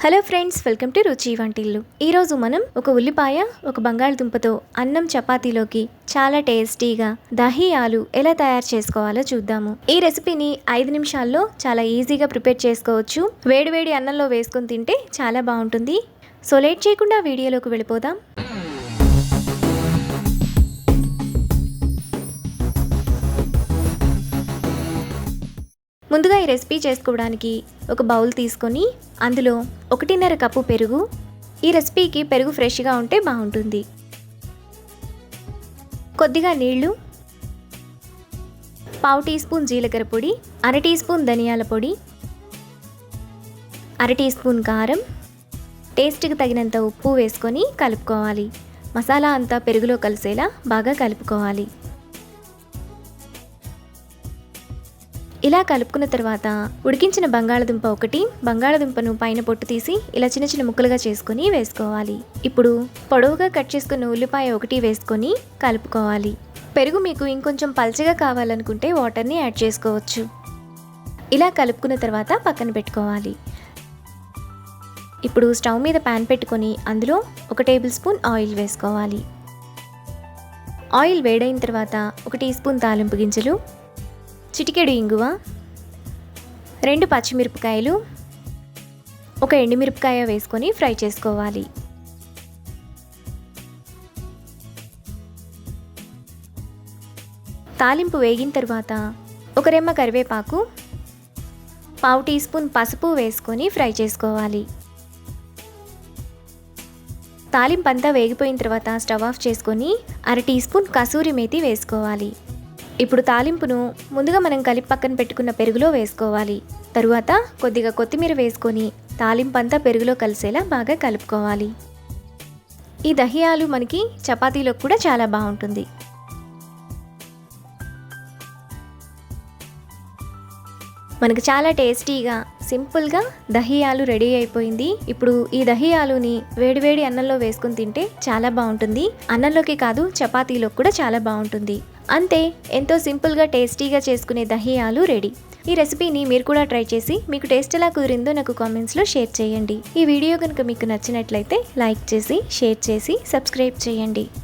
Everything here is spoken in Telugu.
హలో ఫ్రెండ్స్, వెల్కమ్ టు రుచి వంటిల్లు. ఈరోజు మనం ఒక ఉల్లిపాయ, ఒక బంగాళదుంపతో అన్నం చపాతీలోకి చాలా టేస్టీగా దహీ ఆలు ఎలా తయారు చేసుకోవాలో చూద్దాము. ఈ రెసిపీని 5 నిమిషాల్లో చాలా ఈజీగా ప్రిపేర్ చేసుకోవచ్చు. వేడివేడి అన్నంలో వేసుకొని తింటే చాలా బాగుంటుంది. సో లేట్ చేయకుండా వీడియోలోకి వెళ్ళిపోదాం. ముందుగా ఈ రెసిపీ చేసుకోవడానికి ఒక బౌల్ తీసుకొని అందులో 1.5 కప్పు పెరుగు. ఈ రెసిపీకి పెరుగు ఫ్రెష్గా ఉంటే బాగుంటుంది. కొద్దిగా నీళ్లు, 1/2 టీ స్పూన్ జీలకర్ర పొడి, 1/2 టీ స్పూన్ ధనియాల పొడి, 1/2 టీ స్పూన్ కారం, టేస్ట్కి తగినంత ఉప్పు వేసుకొని కలుపుకోవాలి. మసాలా అంతా పెరుగులో కలిసేలా బాగా కలుపుకోవాలి. ఇలా కలుపుకున్న తర్వాత ఉడికించిన బంగాళదుంప ఒకటి, బంగాళదుంపను పైన పొట్టు తీసి ఇలా చిన్న చిన్న ముక్కలుగా చేసుకొని వేసుకోవాలి. ఇప్పుడు పొడవుగా కట్ చేసుకున్న ఉల్లిపాయ ఒకటి వేసుకొని కలుపుకోవాలి. పెరుగు మీకు ఇంకొంచెం పల్చగా కావాలనుకుంటే వాటర్ని యాడ్ చేసుకోవచ్చు. ఇలా కలుపుకున్న తర్వాత పక్కన పెట్టుకోవాలి. ఇప్పుడు స్టవ్ మీద ప్యాన్ పెట్టుకొని అందులో 1 టేబుల్ స్పూన్ ఆయిల్ వేసుకోవాలి. ఆయిల్ వేడైన తర్వాత 1 టీ స్పూన్ తాలింపు గింజలు, చిటికెడు ఇంగువ, 2 పచ్చిమిరపకాయలు, 1 ఎండుమిరపకాయ వేసుకొని ఫ్రై చేసుకోవాలి. తాలింపు వేగిన తర్వాత 1 రెమ్మ కరివేపాకు, 1/2 టీ స్పూన్ పసుపు వేసుకొని ఫ్రై చేసుకోవాలి. తాలింపు అంతా వేగిపోయిన తర్వాత స్టవ్ ఆఫ్ చేసుకొని 1/2 టీ స్పూన్ కసూరి మేతి వేసుకోవాలి. ఇప్పుడు తాలింపును ముందుగా మనం కలిపి పక్కన పెట్టుకున్న పెరుగులో వేసుకోవాలి. తరువాత కొద్దిగా కొత్తిమీర వేసుకొని తాలింపు అంతా పెరుగులో కలిసేలా బాగా కలుపుకోవాలి. ఈ దహీ ఆలు మనకి చపాతీలో కూడా చాలా బాగుంటుంది. మనకు చాలా టేస్టీగా సింపుల్గా దహీ ఆలు రెడీ అయిపోయింది. ఇప్పుడు ఈ దహీ ఆలుని వేడివేడి అన్నంలో వేసుకుని తింటే చాలా బాగుంటుంది. అన్నంలోకి కాదు, చపాతీలో కూడా చాలా బాగుంటుంది. అంతే, ఎంతో సింపుల్గా టేస్టీగా చేసుకునే దహీ ఆలు రెడీ. ఈ రెసిపీని మీరు కూడా ట్రై చేసి మీకు టేస్ట్ ఎలా కుదిరిందో నాకు కామెంట్స్లో షేర్ చేయండి. ఈ వీడియో కనుక మీకు నచ్చినట్లయితే లైక్ చేసి, షేర్ చేసి, సబ్స్క్రైబ్ చేయండి.